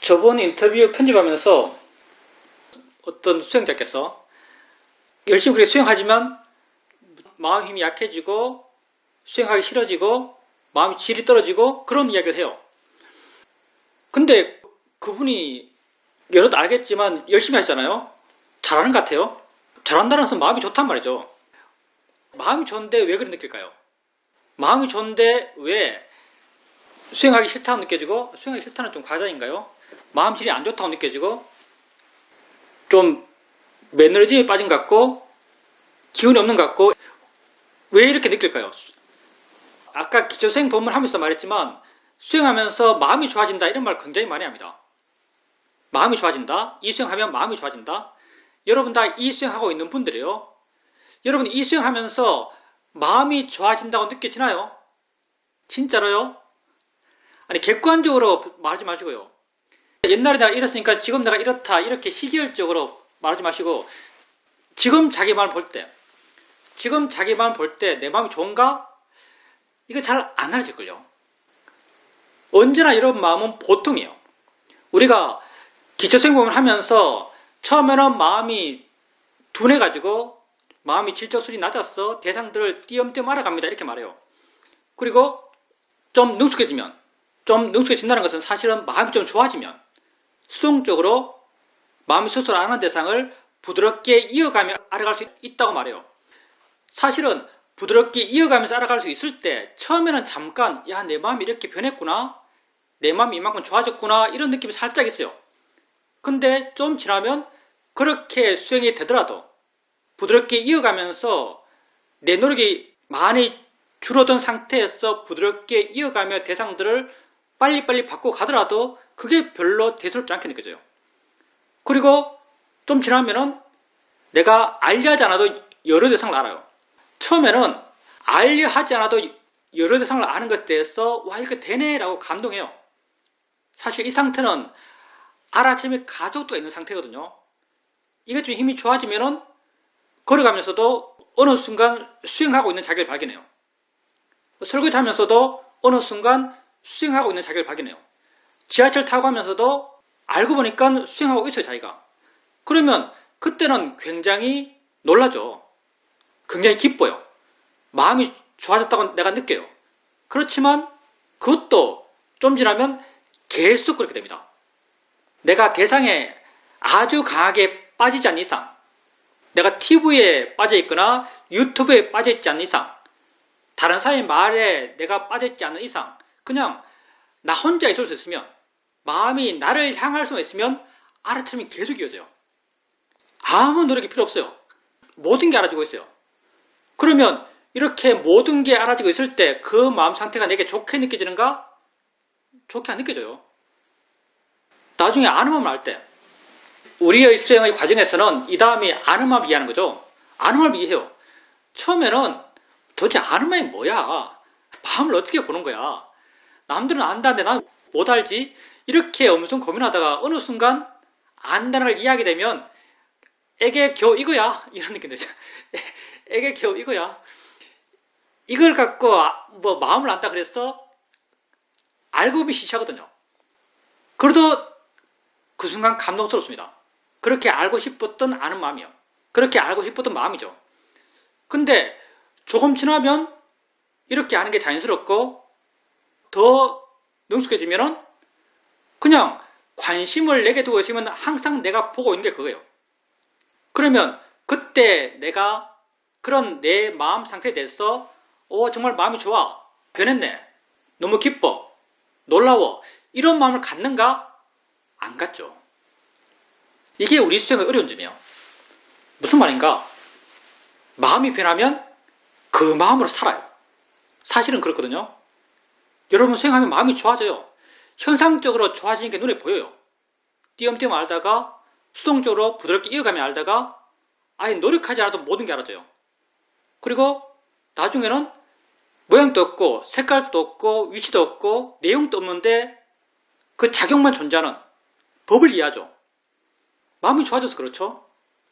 저번 인터뷰 편집하면서 어떤 수행자께서 열심히 그렇게 수행하지만 마음 힘이 약해지고 수행하기 싫어지고 마음의 질이 떨어지고 그런 이야기를 해요. 근데 그분이 여러도 알겠지만 열심히 하시잖아요. 잘하는 것 같아요. 잘한다는 것은 마음이 좋단 말이죠. 마음이 좋은데 왜 그런 느낄까요? 마음이 좋은데 왜 수행하기 싫다고 느껴지고 수행하기 싫다는 좀 과장인가요? 마음 질이 안 좋다고 느껴지고 좀 매너리즘에 빠진 것 같고 기운이 없는 것 같고 왜 이렇게 느낄까요? 아까 기초수행 본문 하면서 말했지만 수행하면서 마음이 좋아진다 이런 말 굉장히 많이 합니다. 마음이 좋아진다. 이 수행하면 마음이 좋아진다. 여러분 다 이 수행하고 있는 분들이에요. 여러분 이 수행하면서 마음이 좋아진다고 느껴지나요? 진짜로요? 아니 객관적으로 말하지 마시고요. 옛날에 내가 이랬으니까 지금 내가 이렇다 이렇게 시기열적으로 말하지 마시고 지금 자기 마음 볼 때 내 마음이 좋은가? 이거 잘 안 알아질걸요. 언제나 이런 마음은 보통이에요. 우리가 기초수행법을 하면서 처음에는 마음이 둔해가지고 마음이 질적 수준이 낮았어. 대상들을 띄엄띄엄 알아갑니다. 이렇게 말해요. 그리고 좀 능숙해진다는 것은 사실은 마음이 좀 좋아지면 수동적으로 마음이 스스로 아는 대상을 부드럽게 이어가며 알아갈 수 있다고 말해요. 사실은 부드럽게 이어가면서 알아갈 수 있을 때 처음에는 잠깐 내 마음이 이렇게 변했구나. 내 마음이 이만큼 좋아졌구나. 이런 느낌이 살짝 있어요. 근데 좀 지나면 그렇게 수행이 되더라도 부드럽게 이어가면서 내 노력이 많이 줄어든 상태에서 부드럽게 이어가며 대상들을 빨리빨리 바꾸고 가더라도 그게 별로 대수롭지 않게 느껴져요. 그리고 좀 지나면은 내가 알려하지 않아도 여러 대상을 알아요. 처음에는 알려하지 않아도 여러 대상을 아는 것에 대해서 와 이렇게 되네 라고 감동해요. 사실 이 상태는 알아차림의 가속도가 있는 상태거든요. 이게 좀 힘이 좋아지면은 걸어가면서도 어느 순간 수행하고 있는 자기를 발견해요. 설거지하면서도 어느 순간 수행하고 있는 자기를 발견해요. 지하철 타고 가면서도 알고 보니까 수행하고 있어요, 자기가. 그러면 그때는 굉장히 놀라죠. 굉장히 기뻐요. 마음이 좋아졌다고 내가 느껴요. 그렇지만 그것도 좀 지나면 계속 그렇게 됩니다. 내가 대상에 아주 강하게 빠지지 않는 이상, 내가 TV에 빠져있거나 유튜브에 빠져있지 않는 이상, 다른 사람의 말에 내가 빠져있지 않는 이상, 그냥 나 혼자 있을 수 있으면, 마음이 나를 향할 수 있으면 알아차림이 계속 이어져요. 아무 노력이 필요 없어요. 모든 게 알아지고 있어요. 그러면 이렇게 모든 게 알아지고 있을 때 그 마음 상태가 내게 좋게 느껴지는가? 좋게 안 느껴져요. 나중에 아는 마음을 알 때 우리의 수행의 과정에서는 이 다음에 아는 마음을 이해하는 거죠. 아는 마음을 이해해요. 처음에는 도대체 아는 마음이 뭐야? 마음을 어떻게 보는 거야? 남들은 안다는데 난 못 알지? 이렇게 엄청 고민하다가 어느 순간 안다는 걸 이해하게 되면 에게 겨우 이거야? 이런 느낌 들죠. 에게 겨우 이거야? 이걸 갖고 뭐 마음을 안다 그랬어? 알고 보면 시시하거든요. 그래도 그 순간 감동스럽습니다. 그렇게 알고 싶었던 아는 마음이요. 그렇게 알고 싶었던 마음이죠. 근데 조금 지나면 이렇게 아는 게 자연스럽고 더 능숙해지면은 그냥 관심을 내게 두고 있으면 항상 내가 보고 있는 게 그거예요. 그러면 그때 내가 그런 내 마음 상태에 대해서 정말 마음이 좋아. 변했네. 너무 기뻐. 놀라워. 이런 마음을 갖는가? 안 갖죠. 이게 우리 수행의 어려운 점이에요. 무슨 말인가? 마음이 변하면 그 마음으로 살아요. 사실은 그렇거든요. 여러분 수행하면 마음이 좋아져요. 현상적으로 좋아지는 게 눈에 보여요. 띄엄띄엄 알다가 수동적으로 부드럽게 이어가며 알다가 아예 노력하지 않아도 모든 게 알아져요. 그리고 나중에는 모양도 없고 색깔도 없고 위치도 없고 내용도 없는데 그 작용만 존재하는 법을 이해하죠. 마음이 좋아져서 그렇죠.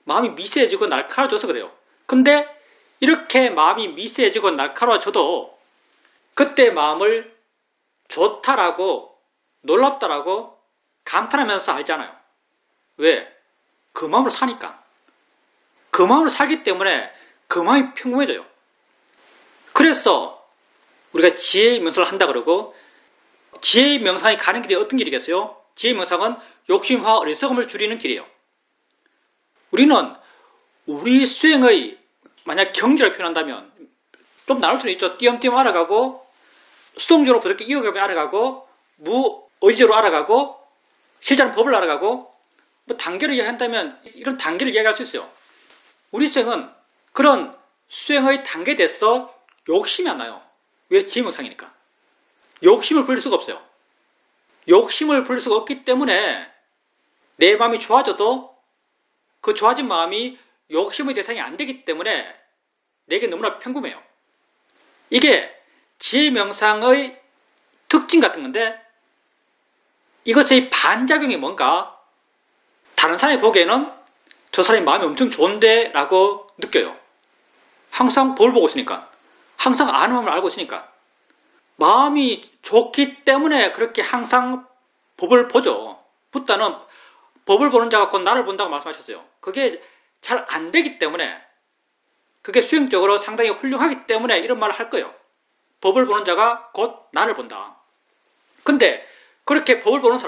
마음이 미세해지고 날카로워져서 그래요. 근데 이렇게 마음이 미세해지고 날카로워져도 그때 마음을 좋다라고 놀랍다라고 감탄하면서 알잖아요. 왜? 그 마음으로 사니까. 그 마음으로 살기 때문에 그 마음이 평범해져요. 그래서 우리가 지혜의 명상을 한다 그러고, 지혜의 명상이 가는 길이 어떤 길이겠어요? 지혜의 명상은 욕심과 어리석음을 줄이는 길이에요. 우리는 우리 수행의 만약 경지를 표현한다면 좀 나눌 수는 있죠. 띄엄띄엄 알아가고, 수동적으로 부드럽게 이어가며 알아가고, 무의지적으로 알아가고, 실제로 법을 알아가고, 뭐 단계를 이야기한다면 이런 단계를 이야기할 수 있어요. 우리 수행은 그런 수행의 단계에 대해서 욕심이 안 나요. 왜? 지혜명상이니까. 욕심을 부릴 수가 없어요. 욕심을 부릴 수가 없기 때문에 내 마음이 좋아져도 그 좋아진 마음이 욕심의 대상이 안 되기 때문에 내게 너무나 평범해요. 이게 지혜명상의 특징 같은 건데, 이것의 반작용이 뭔가 다른 사람이 보기에는 저 사람이 마음이 엄청 좋은데 라고 느껴요. 항상 법을 보고 있으니까, 항상 아는 마음을 알고 있으니까, 마음이 좋기 때문에 그렇게 항상 법을 보죠. 붓다는 법을 보는 자가 곧 나를 본다고 말씀하셨어요. 그게 잘 안 되기 때문에, 그게 수행적으로 상당히 훌륭하기 때문에 이런 말을 할 거예요. 법을 보는 자가 곧 나를 본다. 근데 그렇게 법을 보는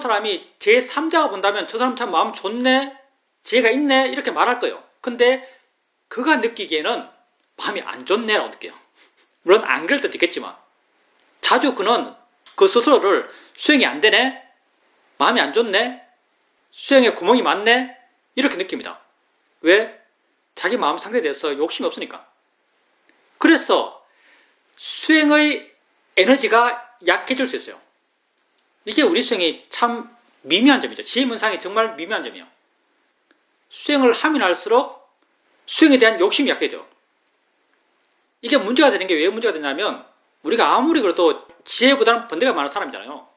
사람이 제3자가 본다면 저 사람 참 마음 좋네, 지혜가 있네 이렇게 말할 거예요. 근데 그가 느끼기에는 마음이 안 좋네라고 느껴요. 물론 안 그럴 때도 있겠지만, 자주 그는 그 스스로를 수행이 안 되네, 마음이 안 좋네, 수행에 구멍이 많네 이렇게 느낍니다. 왜? 자기 마음 상태에 대해서 욕심이 없으니까. 그래서 수행의 에너지가 약해질 수 있어요. 이게 우리 수행이 참 미묘한 점이죠. 지혜문상이 정말 미묘한 점이에요. 수행을 하면 할수록 수행에 대한 욕심이 약해져. 이게 문제가 되는 게 왜 문제가 되냐면, 우리가 아무리 그래도 지혜보다는 번뇌가 많은 사람이잖아요.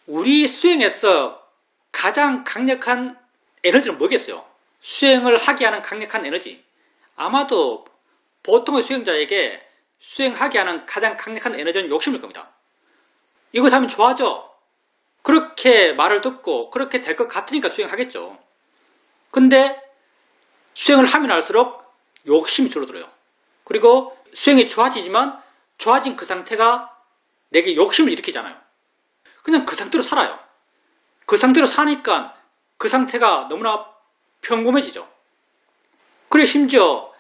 우리 수행에서 가장 강력한 에너지는 뭐겠어요? 수행을 하게 하는 강력한 에너지. 아마도 보통의 수행자에게 수행하게 하는 가장 강력한 에너지는 욕심일 겁니다. 이거 하면 좋아져. 그렇게 말을 듣고 그렇게 될 것 같으니까 수행하겠죠. 근데 수행을 하면 할수록 욕심이 줄어들어요. 그리고 수행이 좋아지지만 좋아진 그 상태가 내게 욕심을 일으키잖아요. 그냥 그 상태로 살아요. 그 상태로 사니까 그 상태가 너무나 평범해지죠. 그리고 심지어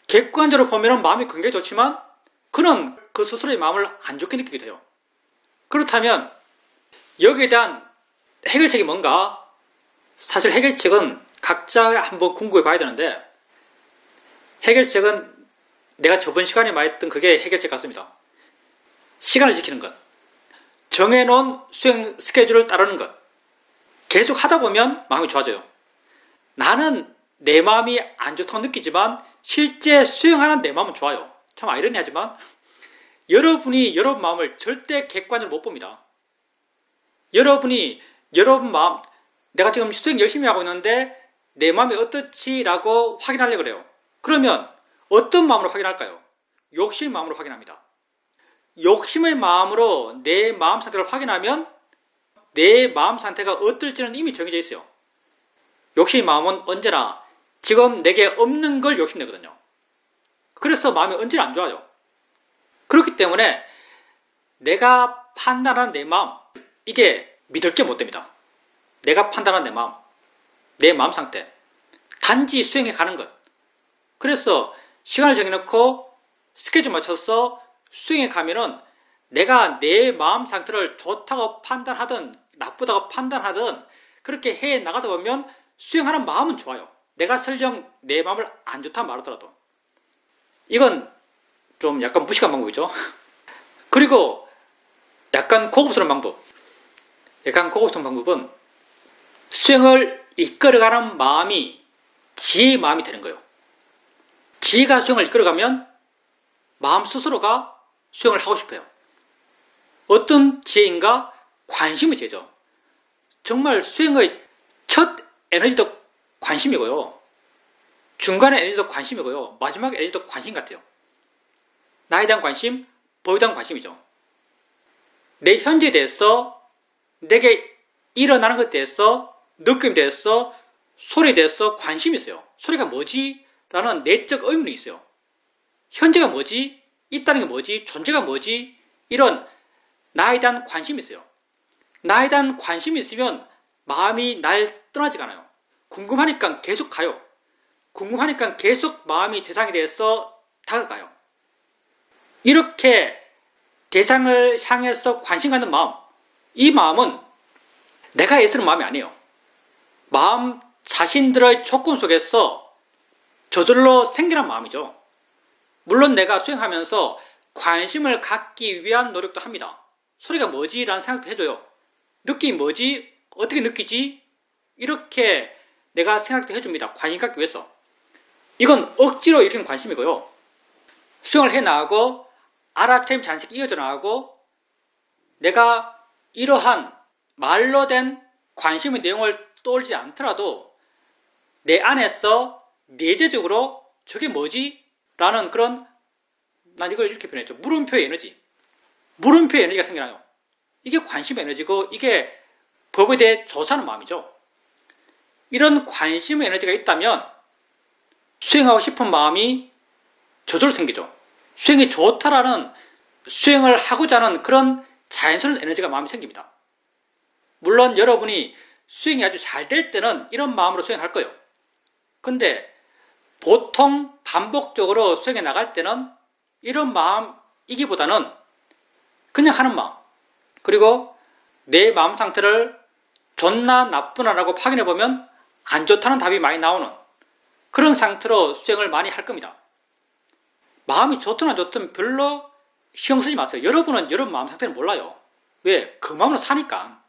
객관적으로 보면 마음이 굉장히 좋지만 그는 그 스스로의 마음을 안 좋게 느끼게 돼요. 그렇다면 여기에 대한 해결책이 뭔가? 사실 해결책은 각자 한번 궁금해 봐야 되는데, 해결책은 내가 저번 시간에 말했던 그게 해결책 같습니다. 시간을 지키는 것, 정해놓은 수행 스케줄을 따르는 것, 계속 하다 보면 마음이 좋아져요. 나는 내 마음이 안 좋다고 느끼지만 실제 수행하는 내 마음은 좋아요. 참 아이러니하지만 여러분이 여러분 마음을 절대 객관적으로 못 봅니다. 여러분이 여러분 마음, 내가 지금 수행 열심히 하고 있는데 내 마음이 어떻지라고 확인하려고 그래요. 그러면 어떤 마음으로 확인할까요? 욕심의 마음으로 확인합니다. 욕심의 마음으로 내 마음 상태를 확인하면 내 마음 상태가 어떨지는 이미 정해져 있어요. 욕심의 마음은 언제나 지금 내게 없는 걸 욕심내거든요. 그래서 마음이 언제나 안 좋아요. 그렇기 때문에 내가 판단하는 내 마음, 이게 믿을 게 못 됩니다. 내가 판단하는 내 마음, 내 마음 상태, 단지 수행해 가는 것. 그래서 시간을 정해놓고 스케줄 맞춰서 수행해 가면은 내가 내 마음 상태를 좋다고 판단하든 나쁘다고 판단하든 그렇게 해 나가다 보면 수행하는 마음은 좋아요. 내가 설령 내 마음을 안 좋다 말하더라도. 이건 좀 약간 무식한 방법이죠. 그리고 약간 고급스러운 방법. 약간 고급스러운 방법은 수행을 이끌어가는 마음이 지혜의 마음이 되는 거예요. 지혜가 수행을 이끌어가면 마음 스스로가 수행을 하고 싶어요. 어떤 지혜인가? 관심의 지혜죠. 정말 수행의 첫 에너지도 관심이고요. 중간의 에너지도 관심이고요. 마지막 에너지도 관심 같아요. 나에 대한 관심, 법에 대한 관심이죠. 내 현재에 대해서 내게 일어나는 것에 대해서, 느낌에 대해서, 소리에 대해서 관심이 있어요. 소리가 뭐지? 라는 내적 의문이 있어요. 현재가 뭐지? 있다는 게 뭐지? 존재가 뭐지? 이런 나에 대한 관심이 있어요. 나에 대한 관심이 있으면 마음이 날 떠나지가 않아요. 궁금하니까 계속 가요. 궁금하니까 계속 마음이 대상에 대해서 다가가요. 이렇게 대상을 향해서 관심 갖는 마음, 이 마음은 내가 애쓰는 마음이 아니에요. 마음 자신들의 조건 속에서 저절로 생겨난 마음이죠. 물론 내가 수행하면서 관심을 갖기 위한 노력도 합니다. 소리가 뭐지? 라는 생각도 해줘요. 느낌이 뭐지? 어떻게 느끼지? 이렇게 내가 생각도 해줍니다. 관심 갖기 위해서. 이건 억지로 일으키는 관심이고요. 수행을 해나가고 알아차림 잔식 이어져 나가고 내가 이러한 말로 된 관심의 내용을 떠올리지 않더라도 내 안에서 내재적으로 저게 뭐지? 라는 그런, 난 이걸 이렇게 표현했죠. 물음표의 에너지. 물음표의 에너지가 생겨나요. 이게 관심의 에너지고 이게 법에 대해 조사하는 마음이죠. 이런 관심의 에너지가 있다면 수행하고 싶은 마음이 저절로 생기죠. 수행이 좋다라는, 수행을 하고자 하는 그런 자연스러운 에너지가 마음에 생깁니다. 물론 여러분이 수행이 아주 잘 될 때는 이런 마음으로 수행할 거예요. 근데 보통 반복적으로 수행해 나갈 때는 이런 마음이기보다는 그냥 하는 마음, 그리고 내 마음 상태를 좋나 나쁘나라고 확인해 보면 안 좋다는 답이 많이 나오는 그런 상태로 수행을 많이 할 겁니다. 마음이 좋든 안 좋든 별로 신경 쓰지 마세요. 여러분은 여러분 마음 상태를 몰라요. 왜? 그 마음으로 사니까.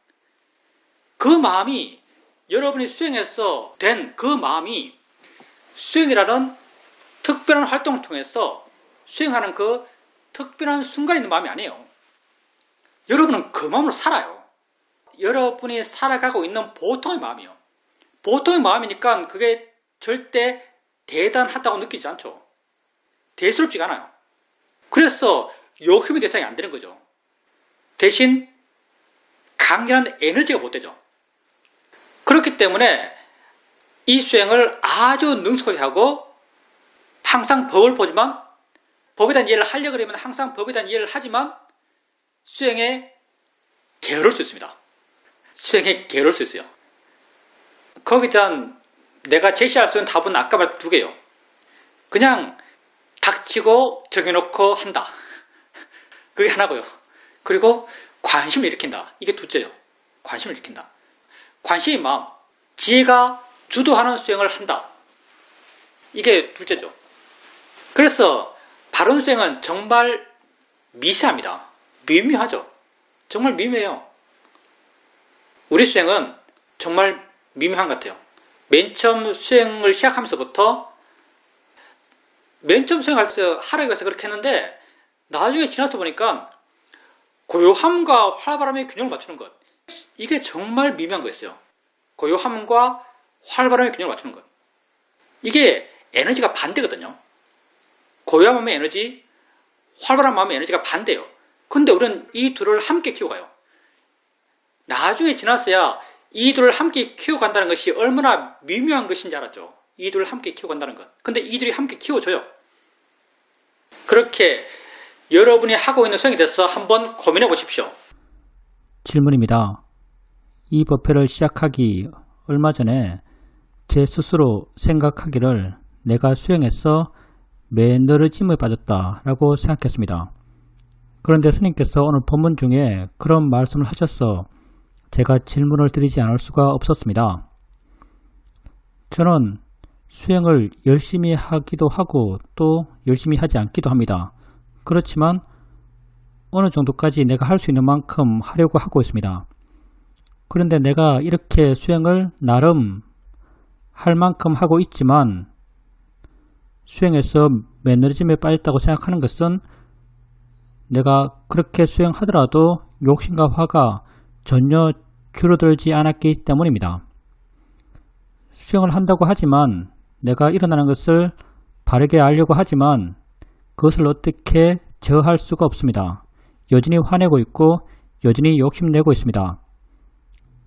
그 마음이, 여러분이 수행해서 된 그 마음이 수행이라는 특별한 활동을 통해서 수행하는 그 특별한 순간에 있는 마음이 아니에요. 여러분은 그 마음으로 살아요. 여러분이 살아가고 있는 보통의 마음이에요. 보통의 마음이니까 그게 절대 대단하다고 느끼지 않죠. 대수롭지가 않아요. 그래서 욕심의 대상이 안 되는 거죠. 대신 강렬한 에너지가 못 되죠. 그렇기 때문에 이 수행을 아주 능숙하게 하고 항상 법을 보지만, 법에 대한 이해를 하려고 그러면 항상 법에 대한 이해를 하지만 수행에 게으를 수 있습니다. 수행에 게으를 수 있어요. 거기에 대한 내가 제시할 수 있는 답은 아까 말한 두 개예요. 그냥 닥치고 정해놓고 한다. 그게 하나고요. 그리고 관심을 일으킨다. 이게 둘째예요. 관심을 일으킨다. 관심의 마음, 지혜가 주도하는 수행을 한다. 이게 둘째죠. 그래서 바른 수행은 정말 미세합니다. 미묘하죠. 정말 미묘해요. 우리 수행은 정말 미묘한 것 같아요. 맨 처음 수행을 시작하면서부터, 맨 처음 수행할 때 하라고 해서 그렇게 했는데 나중에 지나서 보니까 고요함과 활발함의 균형을 맞추는 것, 이게 정말 미묘한 거였어요. 고요함과 활발함의 균형을 맞추는 것, 이게 에너지가 반대거든요. 고요한 마음의 에너지, 활발한 마음의 에너지가 반대예요. 근데 우리는 이 둘을 함께 키워가요. 나중에 지났어야 이 둘을 함께 키워간다는 것이 얼마나 미묘한 것인지 알았죠. 이 둘을 함께 키워간다는 것. 근데 이 둘이 함께 키워줘요. 그렇게 여러분이 하고 있는 수행에 대해서 한번 고민해 보십시오. 질문입니다. 이 법회를 시작하기 얼마 전에 제 스스로 생각하기를 내가 수행해서 매너리즘에 빠졌다라고 생각했습니다. 그런데 스님께서 오늘 본문 중에 그런 말씀을 하셔서 제가 질문을 드리지 않을 수가 없었습니다. 저는 수행을 열심히 하기도 하고 또 열심히 하지 않기도 합니다. 그렇지만 어느 정도까지 내가 할 수 있는 만큼 하려고 하고 있습니다. 그런데 내가 이렇게 수행을 나름 할 만큼 하고 있지만 수행에서 매너리즘에 빠졌다고 생각하는 것은 내가 그렇게 수행하더라도 욕심과 화가 전혀 줄어들지 않았기 때문입니다. 수행을 한다고 하지만 내가 일어나는 것을 바르게 알려고 하지만 그것을 어떻게 저할 수가 없습니다. 여전히 화내고 있고 여전히 욕심내고 있습니다.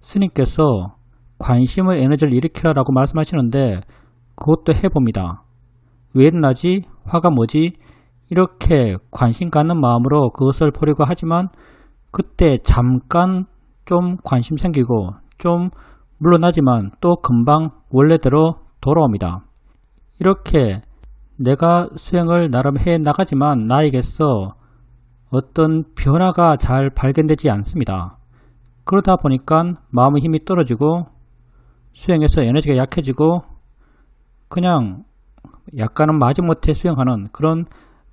스님께서 관심의 에너지를 일으키라라고 말씀하시는데 그것도 해봅니다. 왜 일어나지? 화가 뭐지? 이렇게 관심 갖는 마음으로 그것을 보려고 하지만 그때 잠깐 좀 관심 생기고 좀 물러나지만 또 금방 원래대로 돌아옵니다. 이렇게 내가 수행을 나름 해 나가지만 나에게서 어떤 변화가 잘 발견되지 않습니다. 그러다 보니까 마음의 힘이 떨어지고 수행에서 에너지가 약해지고 그냥 약간은 마지못해 수행하는 그런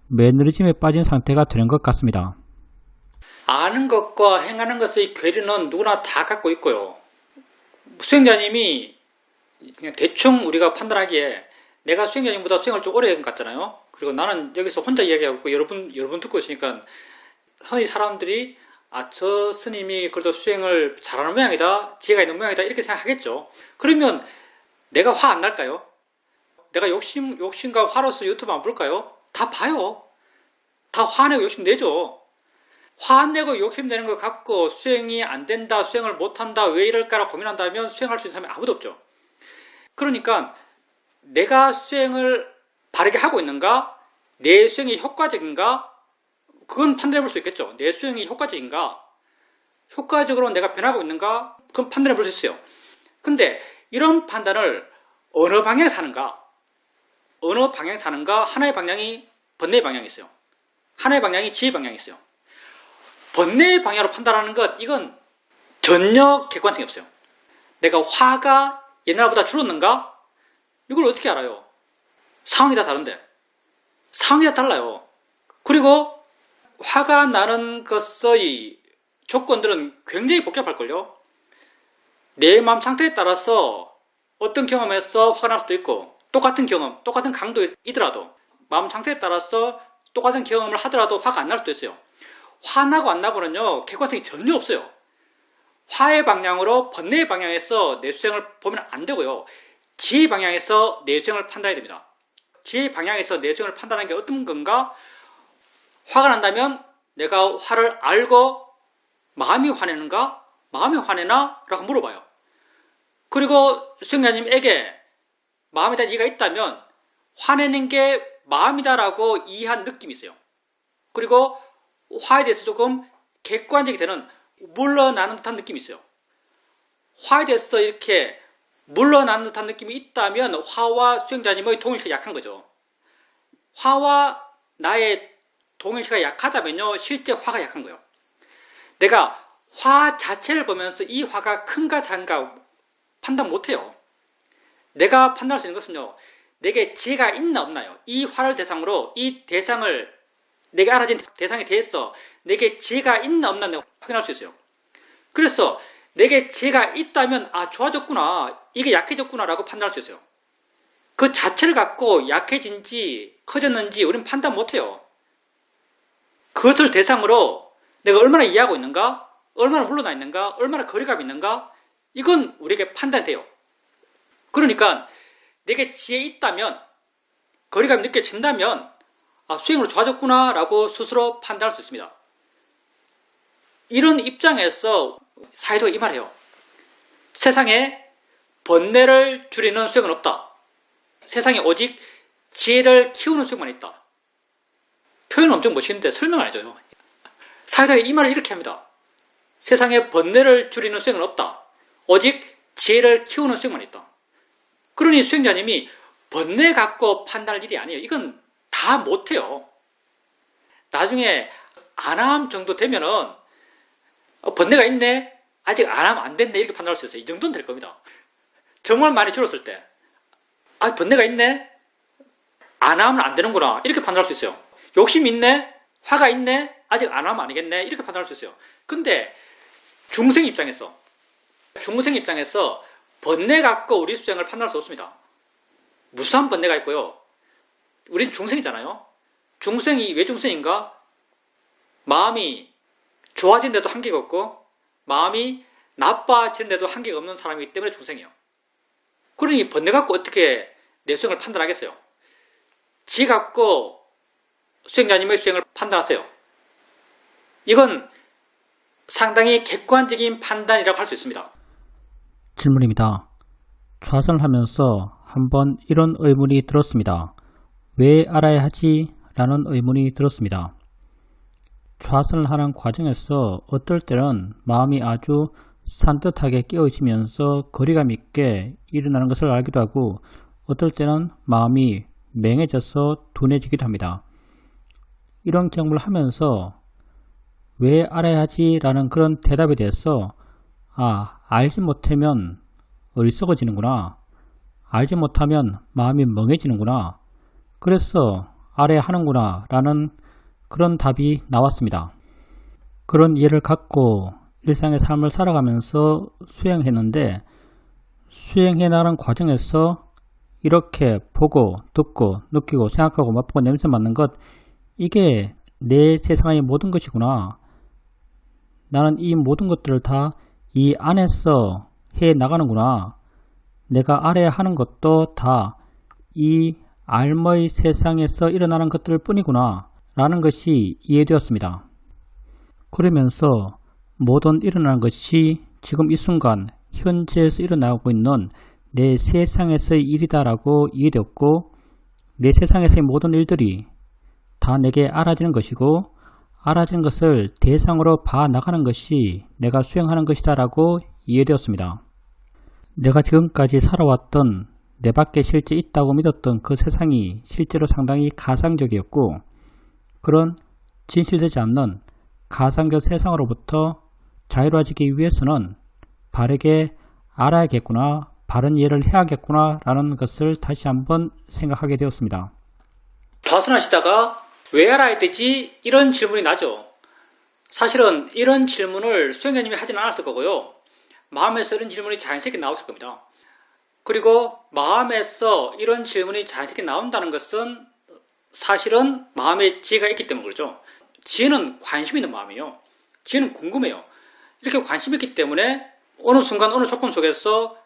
매너리즘에 빠진 상태가 되는 것 같습니다. 아는 것과 행하는 것의 괴리는 누구나 다 갖고 있고요. 수행자님이 그냥 대충 우리가 판단하기에 내가 수행자님보다 수행을 좀 오래 한 것 같잖아요. 그리고 나는 여기서 혼자 이야기하고 있고 여러분 듣고 있으니까 흔히 사람들이 저 스님이 그래도 수행을 잘하는 모양이다, 지혜가 있는 모양이다 이렇게 생각하겠죠. 그러면 내가 화 안 날까요? 내가 욕심과 화로서 유튜브 안 볼까요? 다 봐요. 다 화내고 욕심내죠. 화내고 욕심내는 것 갖고 수행이 안 된다, 수행을 못한다, 왜 이럴까라 고민한다면 수행할 수 있는 사람이 아무도 없죠. 그러니까 내가 수행을 바르게 하고 있는가, 내 수행이 효과적인가, 그건 판단해 볼 수 있겠죠. 내 수행이 효과적인가, 효과적으로 내가 변하고 있는가, 그건 판단해 볼 수 있어요. 근데 이런 판단을 어느 방향에서 하는가, 하나의 방향이 번뇌의 방향이 있어요. 하나의 방향이 지혜 방향이 있어요. 번뇌의 방향으로 판단하는 것, 이건 전혀 객관성이 없어요. 내가 화가 옛날보다 줄었는가? 이걸 어떻게 알아요? 상황이 다 다른데. 상황이 다 달라요. 그리고 화가 나는 것의 조건들은 굉장히 복잡할걸요. 내 마음 상태에 따라서 어떤 경험에서 화가 날 수도 있고, 똑같은 경험, 똑같은 강도이더라도 마음 상태에 따라서 똑같은 경험을 하더라도 화가 안 날 수도 있어요. 화나고 안 나고는요, 객관성이 전혀 없어요. 화의 방향으로 번뇌의 방향에서 내 수행을 보면 안 되고요. 지혜의 방향에서 내 수행을 판단해야 됩니다. 지혜의 방향에서 내 수행을 판단하는 게 어떤 건가? 화가 난다면 내가 화를 알고 마음이 화내는가? 마음이 화내나? 라고 물어봐요. 그리고 수행자님에게 마음에 대한 이해가 있다면 화내는 게 마음이다라고 이해한 느낌이 있어요. 그리고 화에 대해서 조금 객관적이 되는 물러나는 듯한 느낌이 있어요. 화에 대해서 이렇게 물러나는 듯한 느낌이 있다면 화와 수행자님의 동일시가 약한 거죠. 화와 나의 동일시가 약하다면요, 실제 화가 약한 거예요. 내가 화 자체를 보면서 이 화가 큰가 작은가 판단 못해요. 내가 판단할 수 있는 것은요, 내게 지혜가 있나 없나요? 이 화를 대상으로 이 대상을 내게 알아진 대상에 대해서 내게 지혜가 있나 없나 내가 확인할 수 있어요. 그래서 내게 지혜가 있다면 좋아졌구나, 이게 약해졌구나 라고 판단할 수 있어요. 그 자체를 갖고 약해진지 커졌는지 우리는 판단 못해요. 그것을 대상으로 내가 얼마나 이해하고 있는가, 얼마나 물러나 있는가, 얼마나 거리감이 있는가, 이건 우리에게 판단이 돼요. 그러니까 내게 지혜 있다면, 거리감이 느껴진다면 수행으로 좋아졌구나 라고 스스로 판단할 수 있습니다. 이런 입장에서 사이도가 이 말해요. 세상에 번뇌를 줄이는 수행은 없다. 세상에 오직 지혜를 키우는 수행만 있다. 표현은 엄청 멋있는데 설명 안 해줘요. 사이도가 이 말을 이렇게 합니다. 세상에 번뇌를 줄이는 수행은 없다. 오직 지혜를 키우는 수행만 있다. 그러니 수행자님이 번뇌 갖고 판단할 일이 아니에요. 이건 다 못해요. 나중에 안함 정도 되면은 번뇌가 있네, 아직 안 하면 안 됐네, 이렇게 판단할 수 있어요. 이 정도는 될 겁니다. 정말 많이 줄었을 때 번뇌가 있네, 안 하면 안 되는구나, 이렇게 판단할 수 있어요. 욕심이 있네, 화가 있네, 아직 안 하면 아니겠네, 이렇게 판단할 수 있어요. 근데 중생 입장에서 번뇌 갖고 우리 수행을 판단할 수 없습니다. 무수한 번뇌가 있고요. 우린 중생이잖아요. 중생이 왜 중생인가? 마음이 좋아진데도 한계가 없고 마음이 나빠지는데도 한계가 없는 사람이기 때문에 중생이에요. 그러니 번뇌 갖고 어떻게 내 수행을 판단하겠어요? 지 갖고 수행자님의 수행을 판단하세요. 이건 상당히 객관적인 판단이라고 할 수 있습니다. 질문입니다. 좌선을 하면서 한번 이런 의문이 들었습니다. 왜 알아야 하지? 라는 의문이 들었습니다. 좌선을 하는 과정에서 어떨 때는 마음이 아주 산뜻하게 깨어지면서 거리감 있게 일어나는 것을 알기도 하고 어떨 때는 마음이 맹해져서 둔해지기도 합니다. 이런 경험을 하면서 왜 알아야 하지? 라는 그런 대답에 대해서 알지 못하면 어리석어지는구나. 알지 못하면 마음이 멍해지는구나. 그래서 알아야 하는구나 라는 그런 답이 나왔습니다. 그런 이해를 갖고 일상의 삶을 살아가면서 수행했는데 수행해 나가는 과정에서 이렇게 보고 듣고 느끼고 생각하고 맛보고 냄새 맡는 것, 이게 내 세상의 모든 것이구나. 나는 이 모든 것들을 다 이 안에서 해 나가는구나. 내가 알아야 하는 것도 다 이 알머의 세상에서 일어나는 것들 뿐이구나 라는 것이 이해되었습니다. 그러면서 모든 일어나는 것이 지금 이 순간 현재에서 일어나고 있는 내 세상에서의 일이다라고 이해되었고, 내 세상에서의 모든 일들이 다 내게 알아지는 것이고 알아진 것을 대상으로 봐나가는 것이 내가 수행하는 것이다 라고 이해되었습니다. 내가 지금까지 살아왔던 내 밖에 실제 있다고 믿었던 그 세상이 실제로 상당히 가상적이었고, 그런 진실되지 않는 가상적 세상으로부터 자유로워지기 위해서는 바르게 알아야겠구나, 바른 이해를 해야겠구나 라는 것을 다시 한번 생각하게 되었습니다. 좌선하시다가 왜 알아야 되지? 이런 질문이 나죠. 사실은 이런 질문을 수행자님이 하지는 않았을 거고요. 마음에서 이런 질문이 자연스럽게 나왔을 겁니다. 그리고 마음에서 이런 질문이 자연스럽게 나온다는 것은 사실은 마음에 지혜가 있기 때문에 그렇죠. 지혜는 관심 있는 마음이에요. 지혜는 궁금해요. 이렇게 관심이 있기 때문에 어느 순간 어느 조건 속에서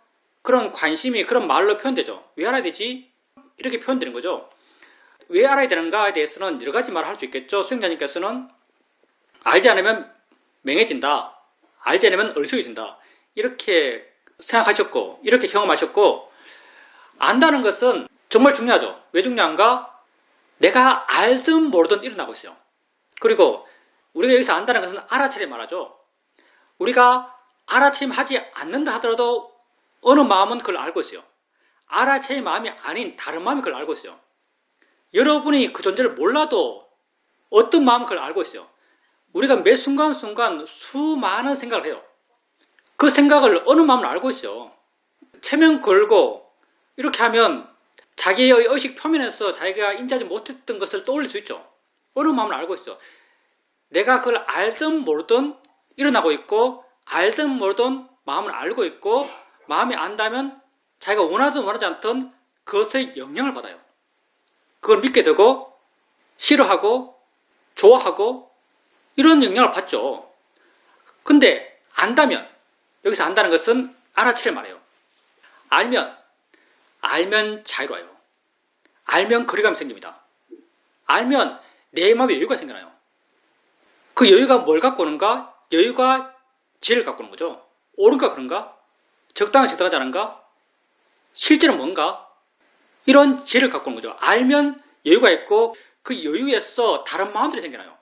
그런 관심이 그런 말로 표현되죠. 왜 알아야 되지? 이렇게 표현되는 거죠. 왜 알아야 되는가에 대해서는 여러 가지 말을 할 수 있겠죠. 수행자님께서는 알지 않으면 맹해진다. 알지 않으면 어리석어진다. 이렇게 생각하셨고 이렇게 경험하셨고, 안다는 것은 정말 중요하죠. 왜 중요한가? 내가 알든 모르든 일어나고 있어요. 그리고 우리가 여기서 안다는 것은 알아차림 말하죠. 우리가 알아차림 하지 않는다 하더라도 어느 마음은 그걸 알고 있어요. 알아차림 마음이 아닌 다른 마음이 그걸 알고 있어요. 여러분이 그 존재를 몰라도 어떤 마음은 그걸 알고 있어요. 우리가 매 순간순간 수많은 생각을 해요. 그 생각을 어느 마음은 알고 있어요. 체면 걸고 이렇게 하면 자기의 의식 표면에서 자기가 인지하지 못했던 것을 떠올릴 수 있죠. 어느 마음은 알고 있어요. 내가 그걸 알든 모르든 일어나고 있고, 알든 모르든 마음을 알고 있고, 마음이 안다면 자기가 원하든 원하지 않든 그것의 영향을 받아요. 그걸 믿게 되고 싫어하고 좋아하고 이런 영향을 받죠. 근데 안다면, 여기서 안다는 것은 알아채를 말해요. 알면 자유로워요. 알면 거리감이 생깁니다. 알면 내 마음에 여유가 생겨나요. 그 여유가 뭘 갖고 오는가? 여유가 지혜를 갖고 오는 거죠. 옳은가 그런가? 적당하지 않은가? 실제는 뭔가? 이런 지혜를 갖고 오는 거죠. 알면 여유가 있고 그 여유에서 다른 마음들이 생겨나요.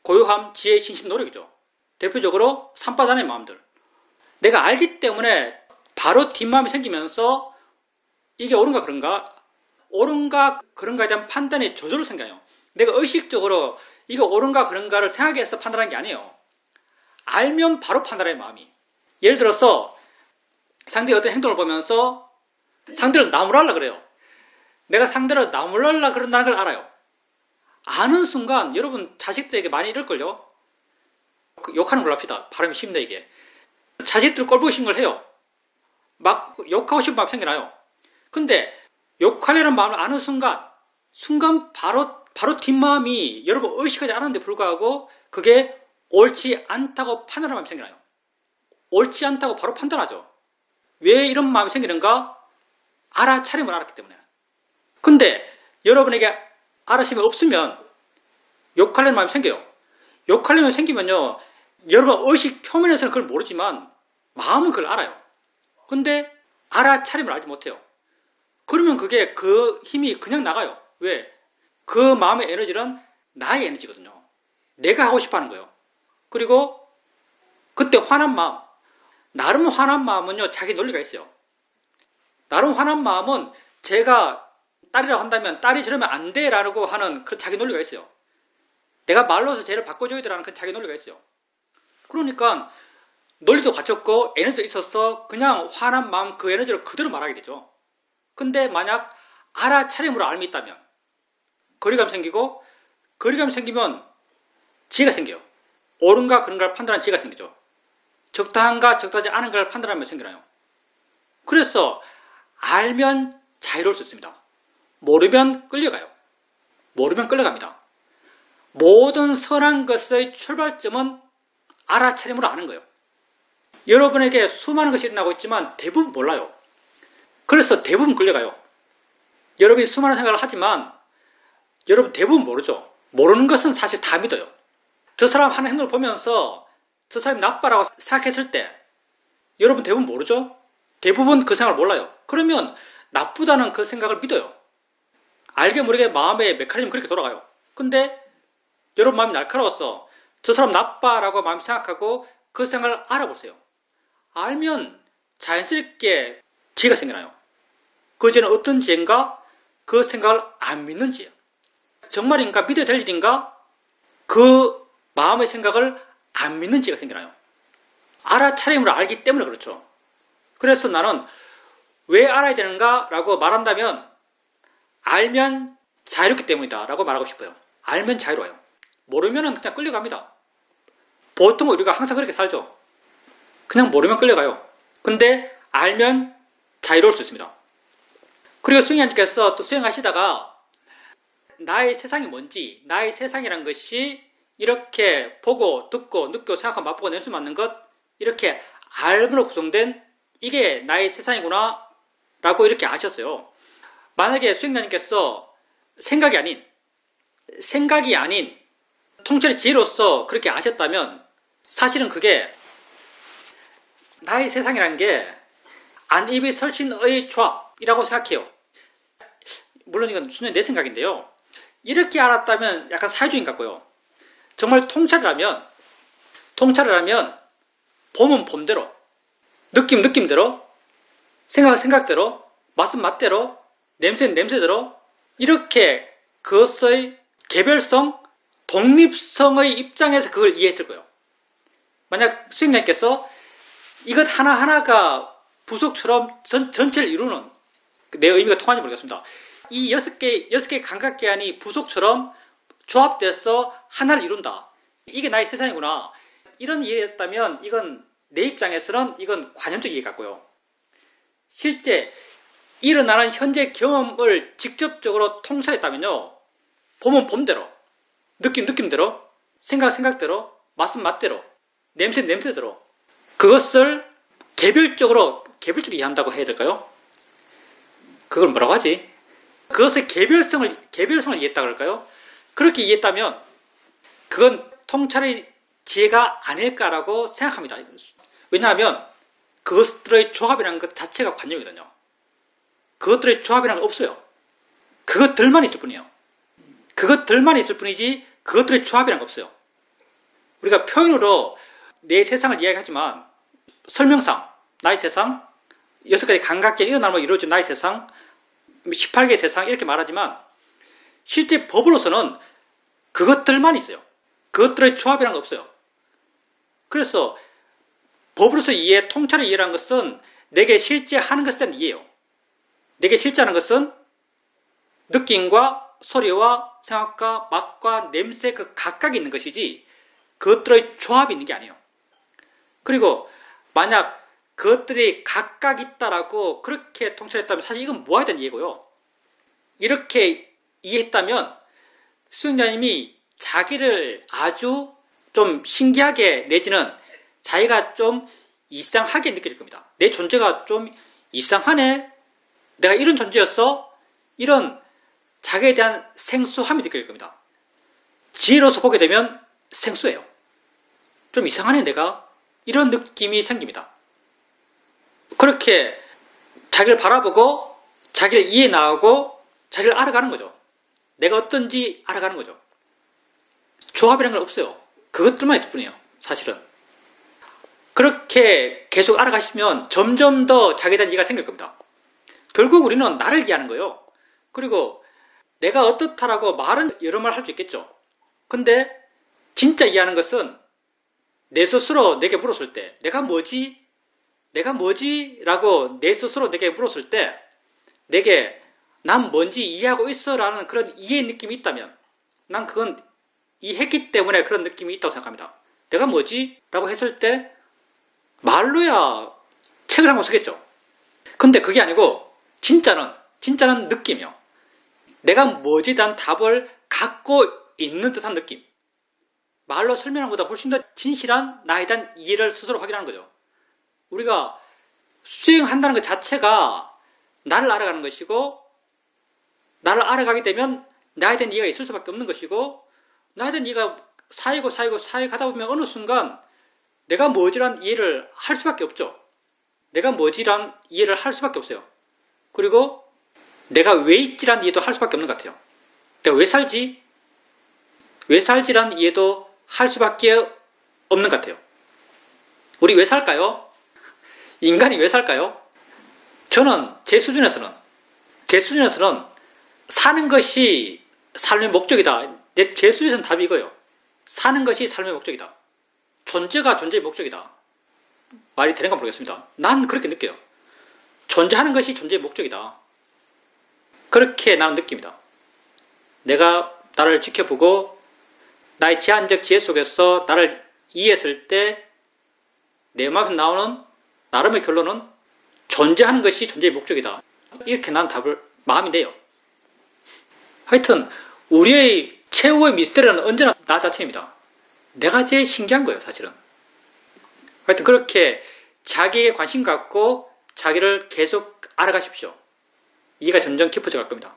고요함, 지혜, 신심, 노력이죠. 대표적으로 산바단의 마음들. 내가 알기 때문에 바로 뒷마음이 생기면서 이게 옳은가 그런가? 옳은가 그런가에 대한 판단이 저절로 생겨요. 내가 의식적으로 이거 옳은가 그런가를 생각해서 판단하는 게 아니에요. 알면 바로 판단해요, 마음이. 예를 들어서 상대의 어떤 행동을 보면서 상대를 나무랄라 그래요. 내가 상대를 나무랄라 그런다는 걸 알아요. 아는 순간 여러분 자식들에게 많이 이럴걸요. 욕하는 걸로 합시다. 발음이 쉽네 이게. 자식들 꼴보기 싫은 걸 해요. 막 욕하고 싶은 마음이 생겨나요. 근데 욕하려는 마음을 아는 순간 바로 뒷마음이 여러분 의식하지 않았는데 불구하고 그게 옳지 않다고 판단하는 마음이 생겨나요. 옳지 않다고 바로 판단하죠. 왜 이런 마음이 생기는가? 알아차림을 알았기 때문에. 근데 여러분에게 알아차림이 없으면 욕하려는 마음이 생겨요. 욕하려는 마음이 생기면요, 여러분 의식 표면에서는 그걸 모르지만 마음은 그걸 알아요. 근데 알아차림을 알지 못해요. 그러면 그게 그 힘이 그냥 나가요. 왜? 그 마음의 에너지는 나의 에너지거든요. 내가 하고 싶어 하는 거예요. 그리고 그때 화난 마음, 나름 화난 마음은요, 자기 논리가 있어요. 나름 화난 마음은 제가 딸이라고 한다면 딸이 저러면 안 돼라고 하는 그 자기 논리가 있어요. 내가 말로서 쟤를 바꿔줘야 되라는 그 자기 논리가 있어요. 그러니까 논리도 갖췄고 에너지도 있어서 그냥 화난 마음 그 에너지를 그대로 말하게 되죠. 근데 만약 알아차림으로 알미 있다면 거리감 생기고, 거리감 생기면 지혜가 생겨요. 옳은가 그른가를 판단하는 지혜가 생기죠. 적당한가 적당하지 않은 걸 판단하면 생기나요. 그래서 알면 자유로울 수 있습니다. 모르면 끌려가요. 모르면 끌려갑니다. 모든 선한 것의 출발점은 알아차림으로 아는 거예요. 여러분에게 수많은 것이 일어나고 있지만 대부분 몰라요. 그래서 대부분 끌려가요. 여러분이 수많은 생각을 하지만 여러분 대부분 모르죠. 모르는 것은 사실 다 믿어요. 저 사람 하는 행동을 보면서 저 사람이 나빠라고 생각했을 때 여러분 대부분 모르죠? 대부분 그 생각을 몰라요. 그러면 나쁘다는 그 생각을 믿어요. 알게 모르게 마음의 메커니즘이 그렇게 돌아가요. 근데 여러분 마음이 날카로워서 저 사람 나빠라고 마음이 생각하고 그 생각을 알아보세요. 알면 자연스럽게 지혜가 생겨나요. 그 지혜는 어떤 지혜인가? 그 생각을 안 믿는 지혜예요. 정말인가? 믿어야 될 일인가? 그 마음의 생각을 안 믿는 지혜가 생겨나요. 알아차림으로 알기 때문에 그렇죠. 그래서 나는 왜 알아야 되는가? 라고 말한다면 알면 자유롭기 때문이다 라고 말하고 싶어요. 알면 자유로워요. 모르면 그냥 끌려갑니다. 보통 우리가 항상 그렇게 살죠. 그냥 모르면 끌려가요. 근데 알면 자유로울 수 있습니다. 그리고 수행자님께서 또 수행하시다가 나의 세상이 뭔지, 나의 세상이란 것이 이렇게 보고 듣고 느끼고 생각하고 맛보고 냄새 맡는 것, 이렇게 알므로 구성된 이게 나의 세상이구나 라고 이렇게 아셨어요. 만약에 수행자님께서 생각이 아닌 통찰의 지혜로서 그렇게 아셨다면 사실은 그게 나의 세상이라는 게 안입이설신의 조합이라고 생각해요. 물론 이건 순전히 내 생각인데요. 이렇게 알았다면 약간 사회주의 같고요. 정말 통찰을 하면 봄은 봄대로, 느낌대로, 생각은 생각대로, 맛은 맛대로, 냄새는 냄새대로 이렇게 그것의 개별성, 독립성의 입장에서 그걸 이해했을 거예요. 만약 수행자님께서 이것 하나하나가 부속처럼 전체를 이루는, 내 의미가 통하는지 모르겠습니다. 이 6개 감각기관이 부속처럼 조합돼서 하나를 이룬다. 이게 나의 세상이구나. 이런 이해였다면 이건 내 입장에서는 이건 관념적 이해 같고요. 실제 일어나는 현재 경험을 직접적으로 통찰했다면요. 봄은 봄대로, 느낌대로, 생각대로, 맛은 맛대로, 냄새는 냄새대로 그것을 개별적으로 이해한다고 해야 될까요? 그걸 뭐라고 하지? 그것의 개별성을 이해했다 그럴까요? 그렇게 이해했다면 그건 통찰의 지혜가 아닐까라고 생각합니다. 왜냐하면 그것들의 조합이라는 것 자체가 관념이거든요. 그것들의 조합이라는 거 없어요. 그것들만 있을 뿐이에요. 그것들만 있을 뿐이지 그것들의 조합이라는 거 없어요. 우리가 표현으로 내 세상을 이야기하지만 설명상 나의 세상, 6가지 감각계의 일어남으로 이루어진 나의 세상, 18개의 세상 이렇게 말하지만 실제 법으로서는 그것들만 있어요. 그것들의 조합이라는 거 없어요. 그래서 법으로서 이해, 통찰의 이해라는 것은 내게 실제 하는 것에 대한 이해예요. 내게 실제 하는 것은 느낌과 소리와 생각과 맛과 냄새 그 각각이 있는 것이지 그것들의 조합이 있는 게 아니에요. 그리고 만약 그것들이 각각 있다라고 그렇게 통찰했다면 사실 이건 무화에 이해고요. 이렇게 이해했다면 수행자님이 자기를 아주 좀 신기하게 내지는 자기가 좀 이상하게 느껴질 겁니다. 내 존재가 좀 이상하네. 내가 이런 존재였어. 이런 자기에 대한 생소함이 느껴질 겁니다. 지혜로서 보게 되면 생소해요. 좀 이상하네 내가. 이런 느낌이 생깁니다. 그렇게 자기를 바라보고 자기를 이해 나가고 자기를 알아가는 거죠. 내가 어떤지 알아가는 거죠. 조합이라는 건 없어요. 그것들만 있을 뿐이에요. 사실은. 그렇게 계속 알아가시면 점점 더 자기에 대한 이해가 생길 겁니다. 결국 우리는 나를 이해하는 거예요. 그리고 내가 어떻다라고 말은 여러 말 할 수 있겠죠. 근데 진짜 이해하는 것은 내 스스로 내게 물었을 때 내가 뭐지? 내가 뭐지? 라고 내 스스로 내게 물었을 때 내게 난 뭔지 이해하고 있어 라는 그런 이해의 느낌이 있다면 난 그건 이해했기 때문에 그런 느낌이 있다고 생각합니다. 내가 뭐지? 라고 했을 때 말로야 책을 한 권 쓰겠죠. 근데 그게 아니고 진짜는 느낌이요. 내가 뭐지에 대한 답을 갖고 있는 듯한 느낌. 말로 설명하는 것보다 훨씬 더 진실한 나에 대한 이해를 스스로 확인하는 거죠. 우리가 수행한다는 것 자체가 나를 알아가는 것이고 나를 알아가게 되면 나에 대한 이해가 있을 수밖에 없는 것이고 나에 대한 이해가 쌓이고 가다 보면 어느 순간 내가 뭐지란 이해를 할 수밖에 없죠. 내가 뭐지란 이해를 할 수밖에 없어요. 그리고 내가 왜 있지란 이해도 할 수밖에 없는 것 같아요. 내가 왜 살지? 왜 살지란 이해도 할 수밖에 없는 것 같아요. 우리 왜 살까요? 인간이 왜 살까요? 저는 제 수준에서는 사는 것이 삶의 목적이다. 제 수준에서는 답이 이거예요. 사는 것이 삶의 목적이다. 존재가 존재의 목적이다. 말이 되는가 모르겠습니다. 난 그렇게 느껴요. 존재하는 것이 존재의 목적이다. 그렇게 나는 느낍니다. 내가 나를 지켜보고 나의 제한적 지혜 속에서 나를 이해했을 때 내 마음에서 나오는 나름의 결론은 존재하는 것이 존재의 목적이다. 이렇게 난 답을 마음이 내요. 하여튼 우리의 최후의 미스터리는 언제나 나 자신입니다. 내가 제일 신기한 거예요, 사실은. 하여튼 그렇게 자기에게 관심 갖고 자기를 계속 알아가십시오. 이해가 점점 깊어져 갈 겁니다.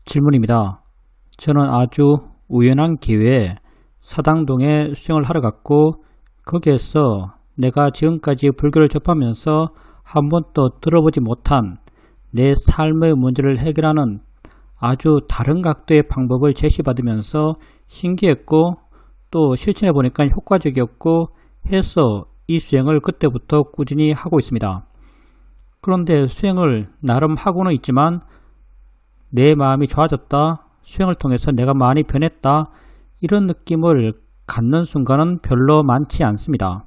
질문입니다. 저는 아주 우연한 기회에 사당동에 수행을 하러 갔고 거기에서 내가 지금까지 불교를 접하면서 한 번도 들어보지 못한 내 삶의 문제를 해결하는 아주 다른 각도의 방법을 제시받으면서 신기했고 또 실천해 보니까 효과적이었고 해서 이 수행을 그때부터 꾸준히 하고 있습니다. 그런데 수행을 나름 하고는 있지만 내 마음이 좋아졌다, 수행을 통해서 내가 많이 변했다, 이런 느낌을 갖는 순간은 별로 많지 않습니다.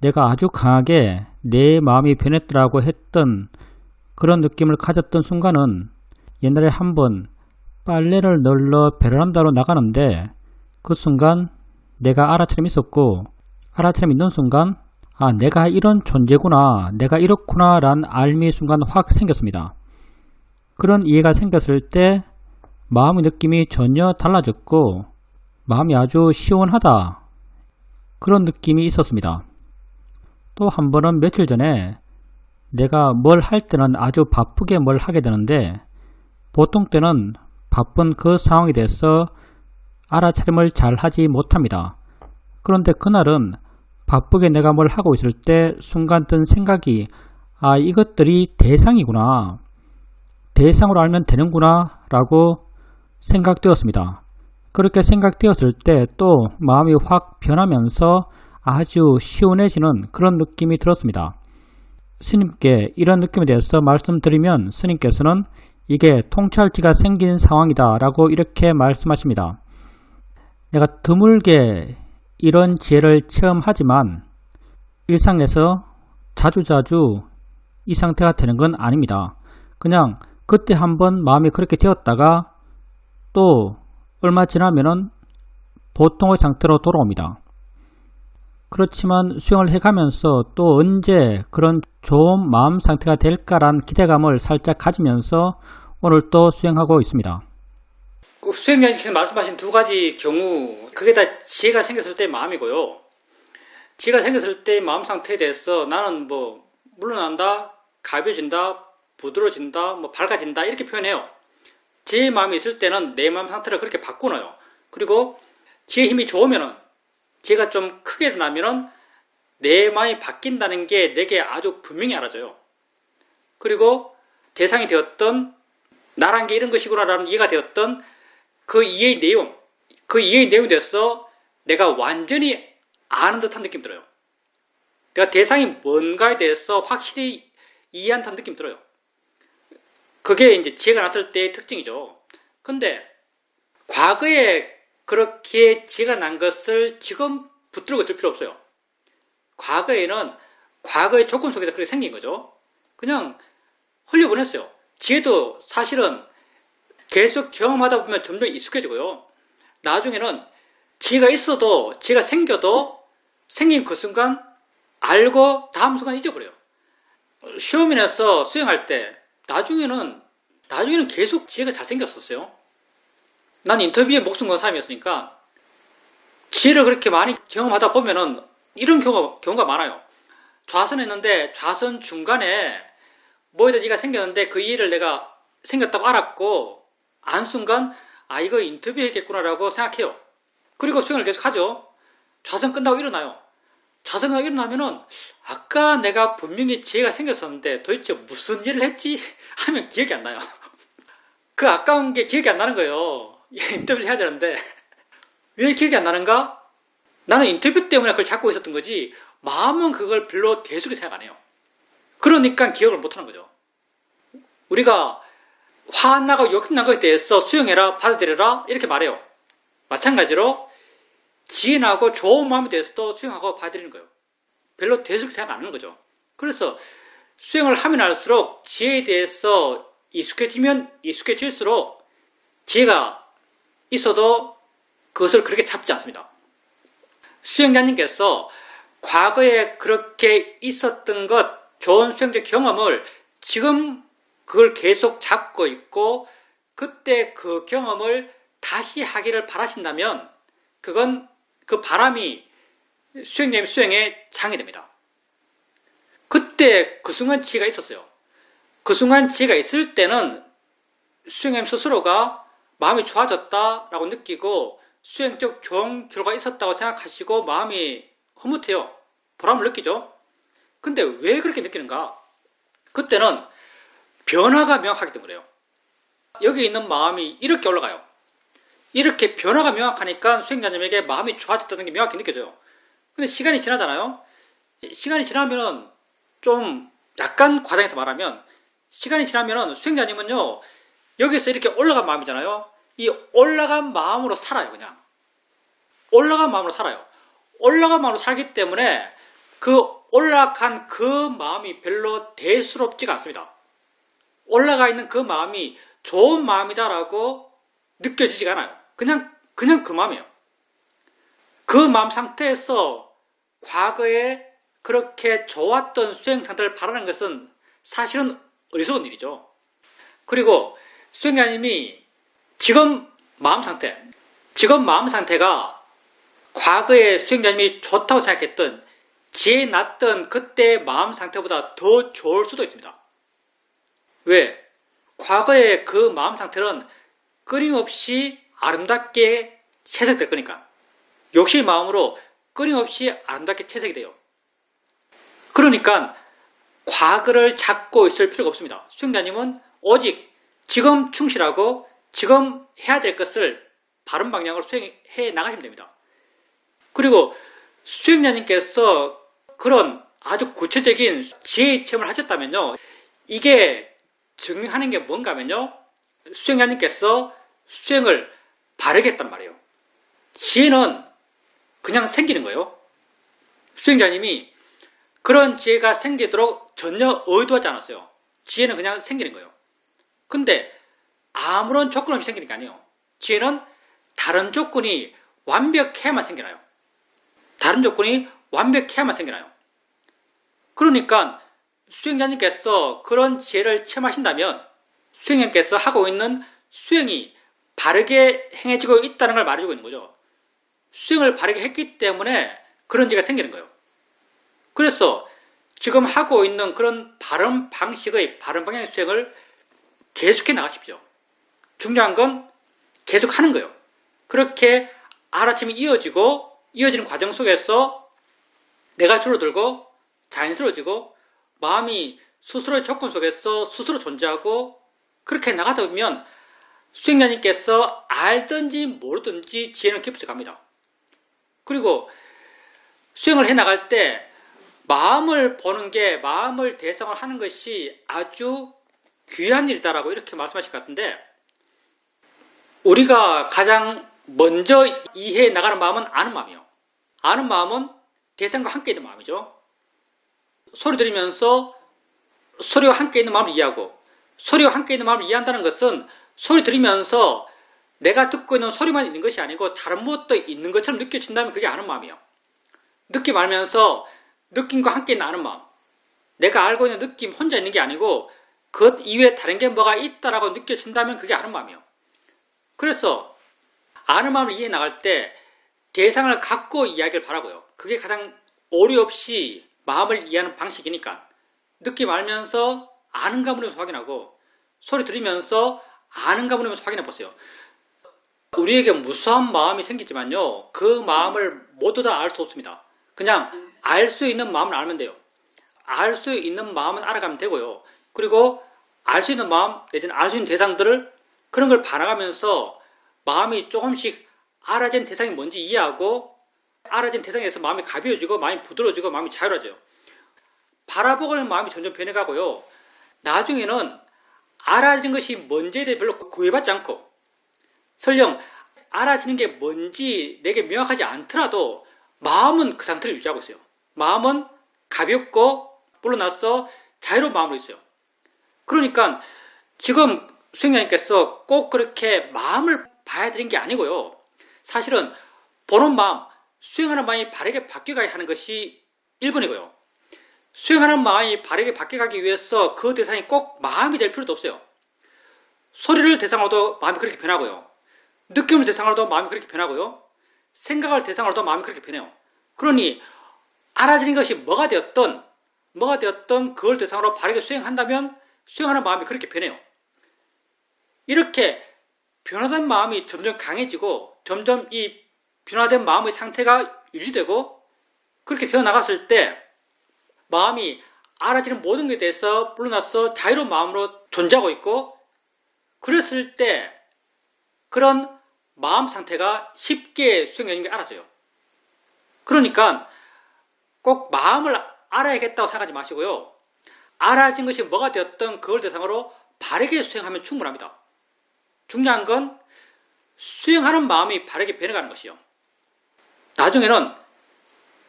내가 아주 강하게 내 마음이 변했더라고 했던 그런 느낌을 가졌던 순간은 옛날에 한번 빨래를 널러 베란다로 나가는데 그 순간 내가 알아차림 있었고 알아차림 있는 순간 아, 내가 이런 존재구나, 내가 이렇구나 라는 알미 순간 확 생겼습니다. 그런 이해가 생겼을 때 마음의 느낌이 전혀 달라졌고 마음이 아주 시원하다, 그런 느낌이 있었습니다. 또 한 번은 며칠 전에 내가 뭘 할 때는 아주 바쁘게 뭘 하게 되는데 보통 때는 바쁜 그 상황에 대해서 알아차림을 잘 하지 못합니다. 그런데 그날은 바쁘게 내가 뭘 하고 있을 때 순간 든 생각이 아, 이것들이 대상이구나, 대상으로 알면 되는구나 라고 생각되었습니다. 그렇게 생각되었을 때 또 마음이 확 변하면서 아주 시원해지는 그런 느낌이 들었습니다. 스님께 이런 느낌에 대해서 말씀드리면 스님께서는 이게 통찰지가 생긴 상황이다 라고 이렇게 말씀하십니다. 내가 드물게 이런 지혜를 체험하지만 일상에서 자주자주 이 상태가 되는 건 아닙니다. 그냥 그때 한번 마음이 그렇게 되었다가 또 얼마 지나면은 보통의 상태로 돌아옵니다. 그렇지만 수행을 해가면서 또 언제 그런 좋은 마음 상태가 될까란 기대감을 살짝 가지면서 오늘 또 수행하고 있습니다. 수행자님께서 말씀하신 두 가지 경우, 그게 다 지혜가 생겼을 때 마음이고요. 지혜가 생겼을 때 마음 상태에 대해서 나는 뭐 물러난다, 가벼워진다, 부드러워진다, 뭐 밝아진다 이렇게 표현해요. 제 마음이 있을 때는 내 마음 상태를 그렇게 바꿔놔요. 그리고 지혜 힘이 좋으면은, 지혜가 좀 크게 일어나면은 내 마음이 바뀐다는 게 내게 아주 분명히 알아져요. 그리고 대상이 되었던 나란 게 이런 것이구나라는 이해가 되었던 그 이해의 내용에 대해서 내가 완전히 아는 듯한 느낌 들어요. 내가 대상이 뭔가에 대해서 확실히 이해한 듯한 느낌 들어요. 그게 이제 지혜가 났을 때의 특징이죠. 근데 과거에 그렇게 지혜가 난 것을 지금 붙들고 있을 필요 없어요. 과거에는 과거의 조건 속에서 그렇게 생긴 거죠. 그냥 흘려보냈어요. 지혜도 사실은 계속 경험하다 보면 점점 익숙해지고요. 나중에는 지혜가 있어도, 지혜가 생겨도 생긴 그 순간 알고 다음 순간 잊어버려요. 시험인에서 수행할 때 나중에는 계속 지혜가 잘 생겼었어요. 난 인터뷰에 목숨 건 사람이었으니까 지혜를 그렇게 많이 경험하다 보면은 이런 경우가 많아요. 좌선했는데 좌선 중간에 뭐이든 이가 생겼는데 그 일을 내가 생겼다고 알았고 안 순간 이거 인터뷰했겠구나라고 생각해요. 그리고 수행을 계속 하죠. 좌선 끝나고 일어나요. 좌선이 일어나면은 아까 내가 분명히 지혜가 생겼었는데 도대체 무슨 일을 했지 하면 기억이 안 나요. 그 아까운 게 기억이 안 나는 거예요. 인터뷰를 해야 되는데 왜 기억이 안 나는가? 나는 인터뷰 때문에 그걸 잡고 있었던 거지 마음은 그걸 별로 대수롭게 생각 안 해요. 그러니까 기억을 못하는 거죠. 우리가 화나고 욕심난 것에 대해서 수용해라, 받아들여라 이렇게 말해요. 마찬가지로 지혜나고 좋은 마음에 대해서도 수용하고 받아들이는 거예요. 별로 대수롭게 생각 안 하는 거죠. 그래서 수행을 하면 할수록 지혜에 대해서 익숙해지면 익숙해질수록 지혜가 있어도 그것을 그렇게 잡지 않습니다. 수행자님께서 과거에 그렇게 있었던 것, 좋은 수행적 경험을 지금 그걸 계속 잡고 있고 그때 그 경험을 다시 하기를 바라신다면 그건 그 바람이 수행자님 수행에 장애됩니다. 그때 그 순간 지혜가 있었어요. 그 순간 지혜가 있을 때는 수행자님 스스로가 마음이 좋아졌다라고 느끼고 수행적 좋은 결과가 있었다고 생각하시고 마음이 흐뭇해요. 보람을 느끼죠. 근데 왜 그렇게 느끼는가? 그때는 변화가 명확하기 때문에요. 여기 있는 마음이 이렇게 올라가요. 이렇게 변화가 명확하니까 수행자님에게 마음이 좋아졌다는 게 명확히 느껴져요. 근데 시간이 지나잖아요. 시간이 지나면 좀 약간 과장해서 말하면 시간이 지나면 수행자님은요 여기서 이렇게 올라간 마음이잖아요. 이 올라간 마음으로 살아요. 그냥 올라간 마음으로 살아요. 올라간 마음으로 살기 때문에 그 올라간 그 마음이 별로 대수롭지가 않습니다. 올라가 있는 그 마음이 좋은 마음이다라고 느껴지지가 않아요. 그냥 그 마음이에요. 그 마음 상태에서 과거에 그렇게 좋았던 수행 상태를 바라는 것은 사실은 어리석은 일이죠. 그리고 수행자님이 지금 마음 상태가 과거에 수행자님이 좋다고 생각했던 지혜 났던 그때의 마음 상태보다 더 좋을 수도 있습니다. 왜? 과거의 그 마음 상태는 끊임없이 아름답게 채색될 거니까. 욕심의 마음으로 끊임없이 아름답게 채색이 돼요. 그러니까 과거를 잡고 있을 필요가 없습니다. 수행자님은 오직 지금 충실하고 지금 해야 될 것을 바른 방향으로 수행해 나가시면 됩니다. 그리고 수행자님께서 그런 아주 구체적인 지혜의 체험을 하셨다면요. 이게 증명하는 게 뭔가 하면요. 수행자님께서 수행을 바르게 했단 말이에요. 지혜는 그냥 생기는 거예요. 수행자님이 그런 지혜가 생기도록 전혀 의도하지 않았어요. 지혜는 그냥 생기는 거예요. 근데 아무런 조건 없이 생기는 게 아니에요. 지혜는 다른 조건이 완벽해야만 생겨나요. 다른 조건이 완벽해야만 생겨나요. 그러니까 수행자님께서 그런 지혜를 체험하신다면 수행자님께서 하고 있는 수행이 바르게 행해지고 있다는 걸 말해주고 있는 거죠. 수행을 바르게 했기 때문에 그런 지혜가 생기는 거예요. 그래서 지금 하고 있는 그런 바른 방식의 바른 방향의 수행을 계속해 나가십시오. 중요한 건 계속 하는 거예요. 그렇게 알아침이 이어지는 과정 속에서 내가 줄어들고 자연스러워지고 마음이 스스로의 조건 속에서 스스로 존재하고 그렇게 나가다 보면 수행자님께서 알든지 모르든지 지혜는 깊어져 갑니다. 그리고 수행을 해나갈 때 마음을 보는 게, 마음을 대상을 하는 것이 아주 귀한 일이다라고 이렇게 말씀하실 것 같은데, 우리가 가장 먼저 이해해 나가는 마음은 아는 마음이에요. 아는 마음은 대상과 함께 있는 마음이죠. 소리 들으면서 소리와 함께 있는 마음을 이해하고, 소리와 함께 있는 마음을 이해한다는 것은 소리 들으면서 내가 듣고 있는 소리만 있는 것이 아니고 다른 무엇도 있는 것처럼 느껴진다면 그게 아는 마음이에요. 느낌 알면서 느낌과 함께 있는 아는 마음. 내가 알고 있는 느낌 혼자 있는 게 아니고 그것 이외에 다른 게 뭐가 있다라고 느껴진다면 그게 아는 마음이에요. 그래서 아는 마음을 이해해 나갈 때 대상을 갖고 이야기를 바라고요. 그게 가장 오류 없이 마음을 이해하는 방식이니까 느낌 알면서 아는가 모르면서 확인하고 소리 들으면서 아는가 모르면서 확인해 보세요. 우리에게 무수한 마음이 생기지만요. 그 마음을 모두 다 알 수 없습니다. 그냥 알 수 있는 마음을 알면 돼요. 알 수 있는 마음은 알아가면 되고요. 그리고 알 수 있는 마음 내지는 알 수 있는 대상들을 그런 걸 바라가면서 마음이 조금씩 알아진 대상이 뭔지 이해하고 알아진 대상에서 마음이 가벼워지고 마음이 부드러워지고 마음이 자유로워져요. 바라보고는 마음이 점점 변해가고요. 나중에는 알아진 것이 뭔지에 대해 별로 구애받지 않고 설령 알아지는 게 뭔지 내게 명확하지 않더라도 마음은 그 상태를 유지하고 있어요. 마음은 가볍고 물러나서 자유로운 마음으로 있어요. 그러니까 지금 수행자님께서 꼭 그렇게 마음을 봐야 되는 게 아니고요. 사실은 보는 마음, 수행하는 마음이 바르게 바뀌어가야 하는 것이 1번이고요. 수행하는 마음이 바르게 바뀌어가기 위해서 그 대상이 꼭 마음이 될 필요도 없어요. 소리를 대상으로도 마음이 그렇게 변하고요. 느낌을 대상으로도 마음이 그렇게 변하고요. 생각을 대상으로도 마음이 그렇게 변해요. 그러니 알아지는 것이 뭐가 되었던 그걸 대상으로 바르게 수행한다면 수행하는 마음이 그렇게 변해요. 이렇게 변화된 마음이 점점 강해지고 점점 이 변화된 마음의 상태가 유지되고 그렇게 되어 나갔을 때 마음이 알아지는 모든 것에 대해서 물러나서 자유로운 마음으로 존재하고 있고 그랬을 때 그런 마음 상태가 쉽게 수행되는 게 알아져요. 그러니까 꼭 마음을 알아야겠다고 생각하지 마시고요. 알아진 것이 뭐가 되었든 그걸 대상으로 바르게 수행하면 충분합니다. 중요한 건 수행하는 마음이 바르게 변해가는 것이요. 나중에는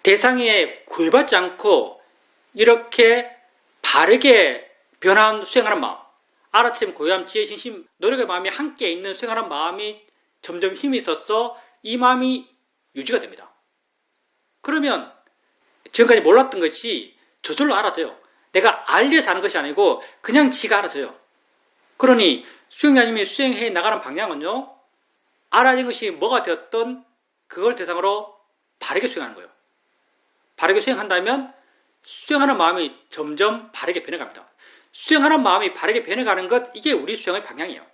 대상에 구애받지 않고 이렇게 바르게 변한 수행하는 마음, 알아차림, 고요함, 지혜, 신심, 노력의 마음이 함께 있는 수행하는 마음이 점점 힘이 있어서 이 마음이 유지가 됩니다. 그러면 지금까지 몰랐던 것이 저절로 알아져요. 내가 알려서 하는 것이 아니고 그냥 지가 알아져요. 그러니 수행자님이 수행해 나가는 방향은요. 알아진 것이 뭐가 되었든 그걸 대상으로 바르게 수행하는 거예요. 바르게 수행한다면 수행하는 마음이 점점 바르게 변해갑니다. 수행하는 마음이 바르게 변해가는 것 이게 우리 수행의 방향이에요.